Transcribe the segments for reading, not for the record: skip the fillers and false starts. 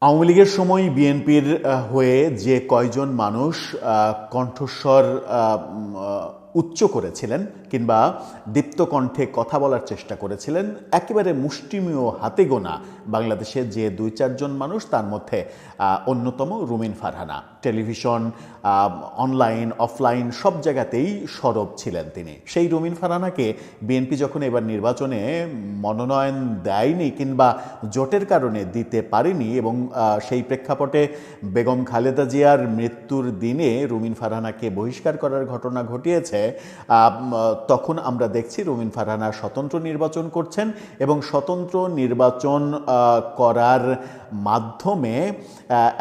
আওয়ামী লীগের সময় বিএনপির হয়ে যে কয়জন মানুষ কণ্ঠস্বর উচ্চ করেছিলেন কিংবা দীপ্ত কণ্ঠে কথা বলার চেষ্টা করেছিলেন, একেবারে মুষ্টিমেয় হাতে গোনা বাংলাদেশের যে ২-৪ জন মানুষ, তার মধ্যে অন্যতম রুমিন ফারহানা। টেলিভিশন, অনলাইন, অফলাইন সব জায়গাতেই সরব ছিলেন তিনি। সেই রুমিন ফারহানাকে বিএনপি যখন এবার নির্বাচনে মনোনয়ন দেয়নি কিংবা জোটের কারণে দিতে পারেনি এবং সেই প্রেক্ষাপটে বেগম খালেদা জিয়ার মৃত্যুর দিনে রুমিন ফারহানাকে বহিষ্কার করার ঘটনা ঘটিয়েছে, তখন আমরা দেখছি রুমিন ফারহানা স্বতন্ত্র নির্বাচন করছেন এবং স্বতন্ত্র নির্বাচন করার মাধ্যমে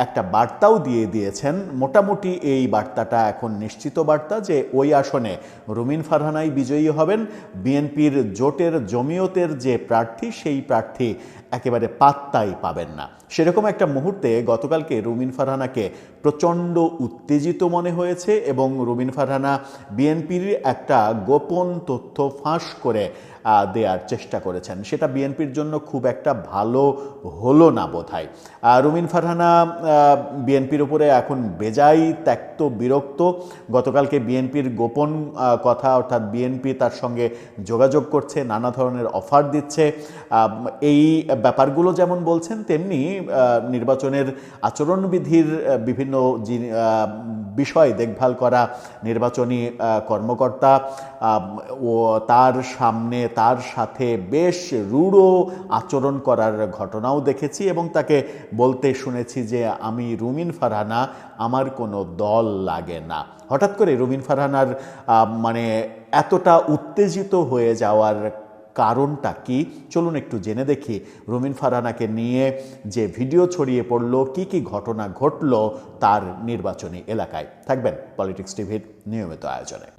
একটা বার্তাও দিয়ে দিয়েছেন। মোটামুটি এই বার্তাটা এখন নিশ্চিত বার্তা যে ওই আসনে রুমিন ফারহানাই বিজয়ী হবেন। বিএনপির জোটের জমিয়তের যে প্রার্থী, সেই প্রার্থী একেবারে পাত্তাই পাবেন না। সেরকম একটা মুহূর্তে গতকালকে রুমিন ফারহানাকে প্রচণ্ড উত্তেজিত মনে হয়েছে এবং রুমিন ফারহানা বিএনপির একটা গোপন তথ্য ফাঁস করে দেওয়ার চেষ্টা করেছেন। সেটা বিএনপির জন্য খুব একটা ভালো হলো না বোধহয়। রুমিন ফারহানা বিএনপির উপরে এখন বেজায় ত্যক্ত বিরক্ত। গতকালকে বিএনপির গোপন কথা, অর্থাৎ বিএনপি তার সঙ্গে যোগাযোগ করছে, নানা ধরনের অফার দিচ্ছে, এই ব্যাপারগুলো যেমন বলছেন, তেমনি নির্বাচনের আচরণবিধির বিভিন্ন বিষয় দেখভাল করা নির্বাচনী কর্মকর্তা ও তার সামনে তার সাথে বেশ রূঢ় আচরণ করার ঘটনাও দেখেছি এবং তাকে বলতে শুনেছি যে আমি রুমিন ফারহানা, আমার কোনো দল লাগে না। হঠাৎ করে রুমিন ফারহানার মানে এতটা উত্তেজিত হয়ে যাওয়ার কারণটা কি, চলুন একটু জেনে দেখি। রুমিন ফারহানাকে নিয়ে যে ভিডিও ছড়িয়ে পড়ল, কি কি ঘটনা ঘটল তার নির্বাচনী এলাকায়। থাকবেন পলিটিক্স টিভির নিয়মিত আয়োজনে।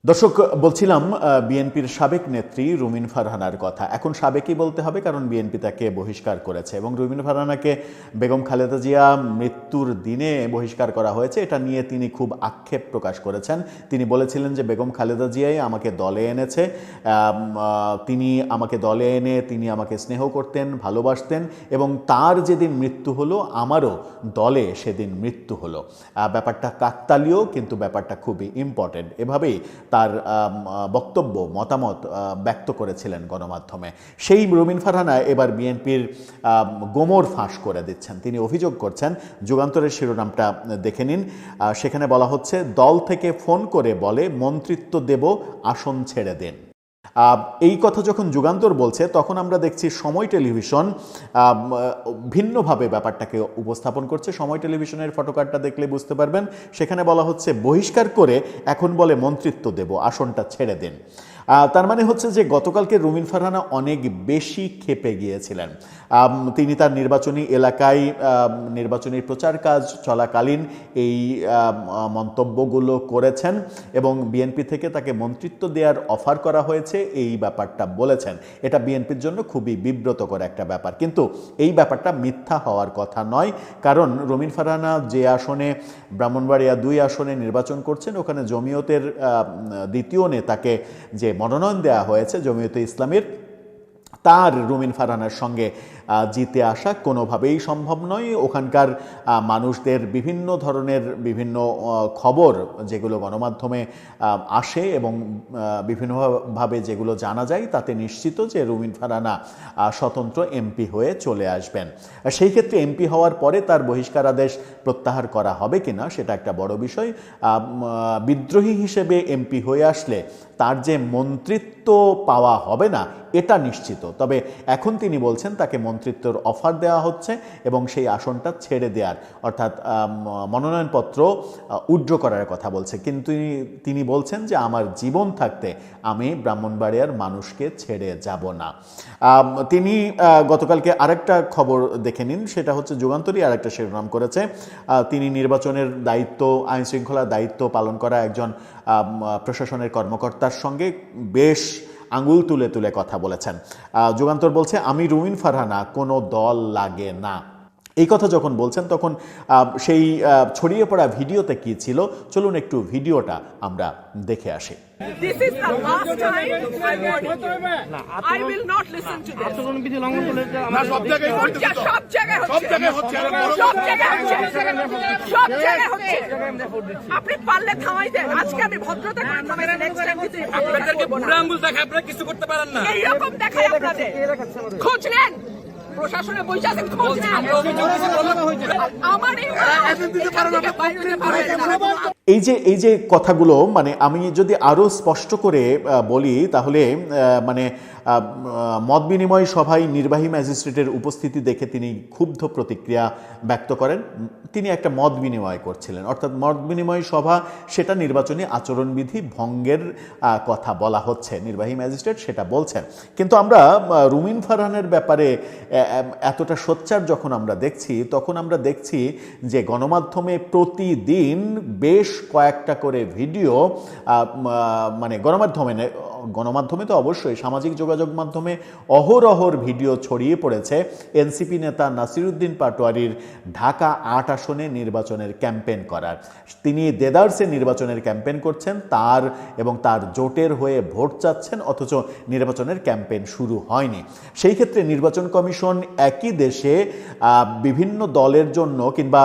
দর্শক, বলছিলাম বিএনপির সাবেক নেত্রী রুমিন ফারহানার কথা। এখন সাবেকই বলতে হবে, কারণ বিএনপি তাকে বহিষ্কার করেছে এবং রুমিন ফারহানাকে বেগম খালেদা জিয়া মৃত্যুর দিনে বহিষ্কার করা হয়েছে, এটা নিয়ে তিনি খুব আক্ষেপ প্রকাশ করেছেন। তিনি বলেছিলেন যে বেগম খালেদা জিয়াই আমাকে দলে এনেছে, তিনি আমাকে দলে এনে তিনি আমাকে স্নেহ করতেন, ভালোবাসতেন এবং তার যেদিন মৃত্যু হলো আমারও দলে সেদিন মৃত্যু হলো। ব্যাপারটা কাকতালীয়, কিন্তু ব্যাপারটা খুবই ইম্পর্টেন্ট। এভাবেই তার বক্তব্য, মতামত ব্যক্ত করেছিলেন গণমাধ্যমে। সেই রুমিন ফারহানা এবার বিএনপির গোমর ফাঁস করে দিচ্ছেন। তিনি অভিযোগ করছেন, যুগান্তরের শিরোনামটা দেখে নিন। সেখানে বলা হচ্ছে, দল থেকে ফোন করে বলে মন্ত্রিত্ব দেব, আসন ছেড়ে দিন। এই কথা যখন যুগান্তর বলছে, তখন আমরা দেখছি সময় টেলিভিশন ভিন্নভাবে ব্যাপারটাকে উপস্থাপন করছে। সময় টেলিভিশনের ফটোকার্ডটা দেখলে বুঝতে পারবেন। সেখানে বলা হচ্ছে বহিষ্কার করে এখন বলে মন্ত্রিত্ব দেব, আসনটা ছেড়ে দিন। তার মানে হচ্ছে যে গতকালকে রুমিন ফারহানা অনেক বেশি ক্ষেপে গিয়েছিলেন। তিনি তার নির্বাচনী এলাকায় নির্বাচনী প্রচার কাজ চলাকালীন এই মন্তব্যগুলো করেছেন এবং বিএনপি থেকে তাকে মন্ত্রিত্ব দেওয়ার অফার করা হয়েছে, এই ব্যাপারটা বলেছেন। এটা বিএনপির জন্য খুবই বিব্রতকর একটা ব্যাপার, কিন্তু এই ব্যাপারটা মিথ্যা হওয়ার কথা নয়। কারণ রুমিন ফারহানা যে আসনে, ব্রাহ্মণবাড়িয়া ২ আসনে নির্বাচন করছেন, ওখানে জমিয়তের দ্বিতীয় নেতাকে যে মনোনয়ন দেওয়া হয়েছে জমিয়তে ইসলামের, তার রুমিন ফারহানার সঙ্গে জিতে আসা কোনোভাবেই সম্ভব নয়। ওখানকার মানুষদের বিভিন্ন ধরনের বিভিন্ন খবর যেগুলো গণমাধ্যমে আসে এবং বিভিন্নভাবে যেগুলো জানা যায়, তাতে নিশ্চিত যে রুমিন ফারহানা স্বতন্ত্র এমপি হয়ে চলে আসবেন। সেই ক্ষেত্রে এমপি হওয়ার পরে তার বহিষ্কার আদেশ প্রত্যাহার করা হবে কিনা সেটা একটা বড় বিষয়। বিদ্রোহী হিসেবে এমপি হয়ে আসলে তার যে মন্ত্রিত্ব পাওয়া হবে না, এটা নিশ্চিত। তবে এখন তিনি বলছেন তাকে মন্ত্রিত্বর অফার দেওয়া হচ্ছে এবং সেই আসনটা ছেড়ে দেওয়ার, অর্থাৎ মনোনয়নপত্র উইথড্র করার কথা বলছে। কিন্তু তিনি বলছেন যে আমার জীবন থাকতে আমি ব্রাহ্মণবাড়িয়ার মানুষকে ছেড়ে যাব না। তিনি গতকালকে আরেকটা খবর দেখে নিন, সেটা হচ্ছে যুগান্তরই আরেকটা শিরোনাম করেছে, তিনি নির্বাচনের দায়িত্ব, আইন শৃঙ্খলার দায়িত্ব পালন করা একজন প্রশাসনের কর্মকর্তার সঙ্গে বেশ আঙুল তুলে তুলে কথা বলেছেন। যুগান্তর বলছে, আমি রুমিন ফারহানা, কোনো দল লাগে না। এই কথা যখন বলছেন তখন সেই ছড়িয়ে পড়া ভিডিওতে কি ছিল, চলুন একটু ভিডিওটা আমরা দেখে আসি। This is the last time I warn you. I will not listen to this. আচরণবিধি লঙ্ঘন করলে সব জায়গায় হচ্ছে, সব জায়গায় হচ্ছে, সব জায়গায় হচ্ছে। আপনি পারলে থামাই দেন। আজকে আমি ভদ্রতা করে থামাইছি, নেক্সট টাইম কিন্তু আপনাদেরকে বুড়া আঙ্গুল দেখায় আপনারা কিছু করতে পারেন না। এইরকম দেখায় আপনাদের। খোঁজ নেন, প্রশাসনে বসে আছেন, খোঁজ নেন। আমার এই যে কথাগুলো, মানে আমি যদি আরো স্পষ্ট করে বলি তাহলে মানে মত বিনিময় সভায় নির্বাহী ম্যাজিস্ট্রেটের উপস্থিতি দেখে তিনি ক্ষুব্ধ প্রতিক্রিয়া ব্যক্ত করেন। তিনি একটা মত বিনিময় করছিলেন, অর্থাৎ মত বিনিময় সভা, সেটা নির্বাচনী আচরণবিধি ভঙ্গের কথা বলা হচ্ছে, নির্বাহী ম্যাজিস্ট্রেট সেটা বলছেন। কিন্তু আমরা রুমিন ফারহানের ব্যাপারে এতটা সোচ্চার যখন আমরা দেখছি, তখন আমরা দেখছি যে গণমাধ্যমে প্রতিদিন বেশ কয়েকটা করে ভিডিও, মানে গণমাধ্যমে তো অবশ্যই, সামাজিক যোগাযোগ মাধ্যমে অহরহর ভিডিও ছড়িয়ে পড়েছে এনসিপি নেতা নাসিরউদ্দিন পাটোয়ারির ঢাকা ৮ আসনে নির্বাচনের ক্যাম্পেইন করার। তিনি দেদারসে নির্বাচনের ক্যাম্পেইন করছেন, তার এবং তার জোটের হয়ে ভোট চাচ্ছেন, অথচ নির্বাচনের ক্যাম্পেইন শুরু হয়নি। সেই ক্ষেত্রে নির্বাচন কমিশন একই দেশে বিভিন্ন দলের জন্য কিংবা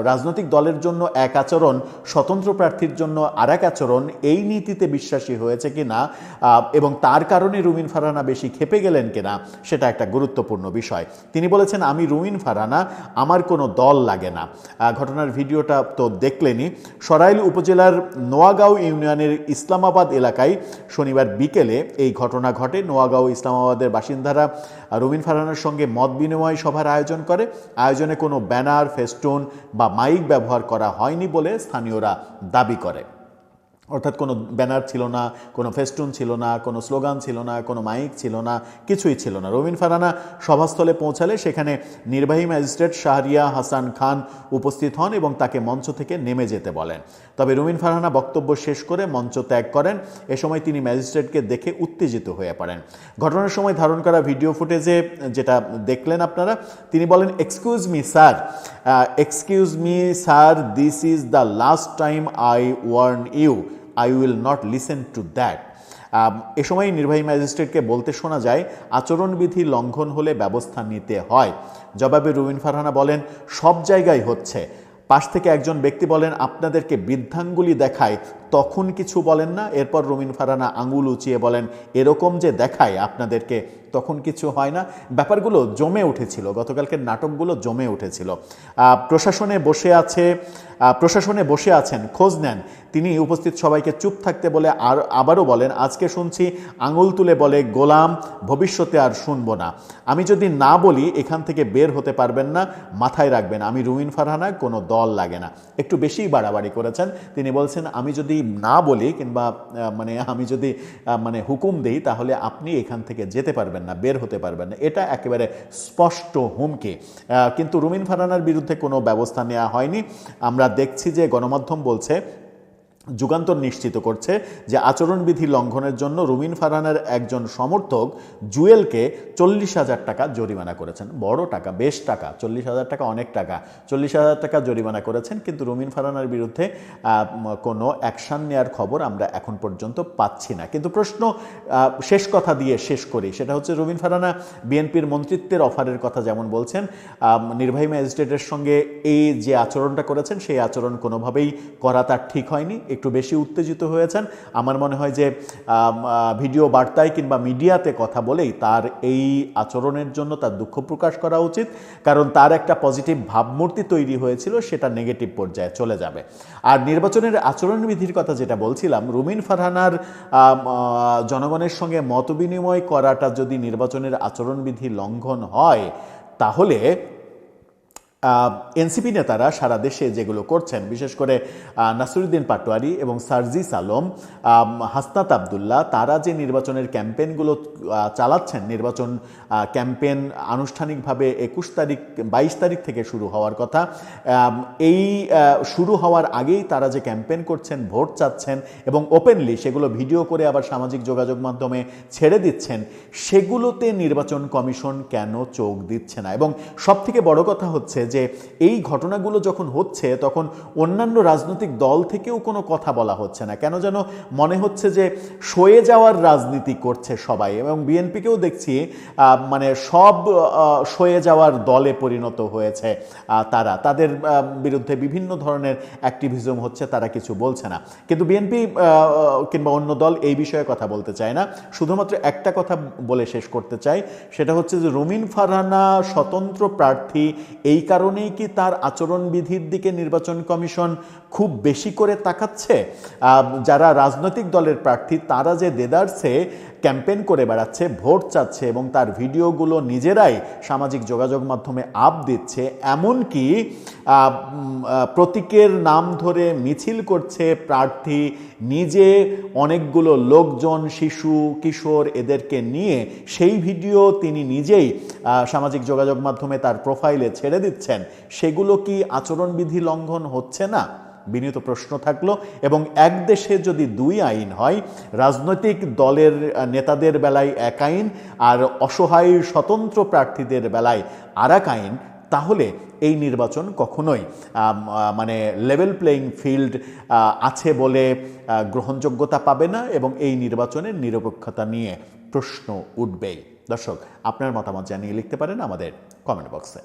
রাজনৈতিক দলের জন্য এক আচরণ, স্বতন্ত্র প্রার্থীর জন্য আর এক আচরণ, এই নীতিতে বিশ্বাসী হয়েছে কিনা এবং তার কারণে রুমিন ফারহানা বেশি খেপে গেলেন কিনা, সেটা একটা গুরুত্বপূর্ণ বিষয়। তিনি বলেছেন, আমি রুমিন ফারহানা, আমার কোনো দল লাগে না। ঘটনার ভিডিওটা তো দেখলেনই। সরাইল উপজেলার নোয়াগাঁও ইউনিয়নের ইসলামাবাদ এলাকায় শনিবার বিকেলে এই ঘটনা ঘটে। নোয়াগাঁও ইসলামাবাদের বাসিন্দারা রুমিন ফারহানার সঙ্গে মত বিনিময় সভার আয়োজন করে। আয়োজনে কোনো ব্যানার, ফেস্টুন বা মাইক ব্যবহার করা হয়নি বলে স্থানীয়রা দাবি করে। অর্থাৎ কোনো ব্যানার ছিল না, কোনো ফেস্টুন ছিল না, কোনো স্লোগান ছিল না, কোনো মাইক ছিল না, কিছুই ছিল না। রুমিন ফারহানা সভাস্থলে পৌঁছালে সেখানে নির্বাহী ম্যাজিস্ট্রেট শাহরিয়া হাসান খান উপস্থিত হন এবং তাকে মঞ্চ থেকে নেমে যেতে বলেন। তবে রুমিন ফারহানা বক্তব্য শেষ করে মঞ্চ ত্যাগ করেন। এ সময় তিনি ম্যাজিস্ট্রেটকে দেখে উত্তেজিত হয়ে পড়েন। ঘটনার সময় ধারণ করা ভিডিও ফুটেজে যেটা দেখলেন আপনারা, তিনি বলেন, excuse me sir, this is the last time I warn you, I will not listen to that. এ সময় নির্বাহী ম্যাজিস্ট্রেটকে বলতে শোনা যায়, আচরণবিধি লঙ্ঘন হলে ব্যবস্থা নিতে হয়। জবাবে রুমিন ফারহানা বলেন, সব জায়গায় হচ্ছে। পাশ থেকে একজন ব্যক্তি বলেন, আপনাদেরকে বৃদ্ধাঙ্গুলি দেখায় তখন কিছু বলেন না। এরপর রুমিন ফারহানা আঙুল উঁচিয়ে বলেন, এরকম যে দেখায় আপনাদেরকে তখন কিছু হয় না। ব্যাপারগুলো জমে উঠেছিল, গতকালকের নাটকগুলো জমে উঠেছিল। প্রশাসনে বসে আছেন, খোঁজ নেন। তিনি উপস্থিত সবাইকে চুপ থাকতে বলে আবারও বলেন, আজকে শুনছি আঙুল তুলে বলে গোলাম, ভবিষ্যতে আর শুনবো না। আমি যদি না বলি এখান থেকে বের হতে পারবেন না, মাথায় রাখবেন, আমি রুমিন ফারহানা, কোনো দল লাগে না। একটু বেশিই বাড়াবাড়ি করেছেন। তিনি বলছেন, আমি যদি না বলি কিংবা আমি যদি হুকুম দিই তাহলে আপনি এখান থেকে যেতে পারবেন না, বের হতে পারবেন না। এটা একেবারে স্পষ্ট হুমকি। কিন্তু রুমিন ফারহানার বিরুদ্ধে কোনো ব্যবস্থা নেওয়া হয়নি। আমরা দেখছি যে গণমাধ্যম বলছে, যুগান্তর নিশ্চিত করছে যে আচরণবিধি লঙ্ঘনের জন্য রুমিন ফারহানার একজন সমর্থক জুয়েলকে 40,000 টাকা জরিমানা করেছেন। বড় টাকা, বেশ টাকা, 40,000 টাকা অনেক টাকা। 40,000 টাকা জরিমানা করেছেন, কিন্তু রুমিন ফারহানার বিরুদ্ধে কোনো অ্যাকশান নেওয়ার খবর আমরা এখন পর্যন্ত পাচ্ছি না। কিন্তু প্রশ্ন শেষ কথা দিয়ে শেষ করি, সেটা হচ্ছে রুমিন ফারহানা বিএনপির মন্ত্রিত্বের অফারের কথা যেমন বলছেন, নির্বাহী ম্যাজিস্ট্রেটের সঙ্গে এই যে আচরণটা করেছেন সেই আচরণ কোনোভাবেই করা তার ঠিক হয়নি। একটু বেশি উত্তেজিত হয়েছেন। আমার মনে হয় যে ভিডিও বার্তায় কিংবা মিডিয়াতে কথা বলেই তার এই আচরণের জন্য তার দুঃখ প্রকাশ করা উচিত, কারণ তার একটা পজিটিভ ভাবমূর্তি তৈরি হয়েছিল, সেটা নেগেটিভ পর্যায়ে চলে যাবে। আর নির্বাচনের আচরণবিধির কথা যেটা বলছিলাম, রুমিন ফারহানার জনগণের সঙ্গে মতবিনিময় করাটা যদি নির্বাচনের আচরণবিধি লঙ্ঘন হয়, তাহলে এনসিপি নেতারা সারা দেশে যেগুলো করছেন, বিশেষ করে নাসিরুদ্দিন পাটোয়ারি এবং সার্জিস আলম, হাসনাত আবদুল্লাহ, তারা যে নির্বাচনের ক্যাম্পেইনগুলো চালাচ্ছেন, নির্বাচন ক্যাম্পেইন আনুষ্ঠানিকভাবে 22 তারিখ থেকে শুরু হওয়ার কথা, এই শুরু হওয়ার আগেই তারা যে ক্যাম্পেইন করছেন, ভোট চাচ্ছেন এবং ওপেনলি সেগুলো ভিডিও করে আবার সামাজিক যোগাযোগ মাধ্যমে ছেড়ে দিচ্ছেন, সেগুলোতে নির্বাচন কমিশন কেন চোখ দিচ্ছে না? এবং সবথেকে বড় কথা হচ্ছে যে এই ঘটনাগুলো যখন হচ্ছে তখন অন্যান্য রাজনৈতিক দল থেকেও কোনো কথা বলা হচ্ছে না। কেন যেন মনে হচ্ছে যে সয়ে যাওয়ার রাজনীতি করছে সবাই, এবং বিএনপিকেও দেখছি মানে সব সয়ে যাওয়ার দলে পরিণত হয়েছে। তাদের বিরুদ্ধে বিভিন্ন ধরনের অ্যাক্টিভিজম হচ্ছে, তারা কিছু বলছে না। কিন্তু বিএনপি কিংবা অন্য দল এই বিষয়ে কথা বলতে চায় না। শুধুমাত্র একটা কথা বলে শেষ করতে চাই, সেটা হচ্ছে যে রুমিন ফারহানা স্বতন্ত্র প্রার্থী, এই কারণেই কি তার আচরণবিধির দিকে নির্বাচন কমিশন খুব বেশি করে তাকাচ্ছে? যারা রাজনৈতিক দলের প্রার্থী তারা যে দেদারসে ক্যাম্পেইন করে বেড়াচ্ছে, ভোট চাচ্ছে এবং তার ভিডিওগুলো নিজেরাই সামাজিক যোগাযোগ মাধ্যমে আপ দিচ্ছে, এমনকি প্রতীকের নাম ধরে মিছিল করছে প্রার্থী নিজে, অনেকগুলো লোকজন, শিশু কিশোর এদেরকে নিয়ে সেই ভিডিও তিনি নিজেই সামাজিক যোগাযোগ মাধ্যমে তার প্রোফাইলে ছেড়ে দিচ্ছেন, সেগুলো কি আচরণবিধি লঙ্ঘন হচ্ছে না? বিনীত প্রশ্ন থাকলো। এবং এক দেশে যদি দুই আইন হয়, রাজনৈতিক দলের নেতাদের বেলায় এক আইন আর অসহায় স্বতন্ত্র প্রার্থীদের বেলায় আর এক আইন, তাহলে এই নির্বাচন কখনোই মানে লেভেল প্লেইং ফিল্ড আছে বলে গ্রহণযোগ্যতা পাবে না, এবং এই নির্বাচনের নিরপেক্ষতা নিয়ে প্রশ্ন উঠবেই। দর্শক, আপনার মতামত জানিয়ে লিখতে পারেন আমাদের কমেন্ট বক্সে।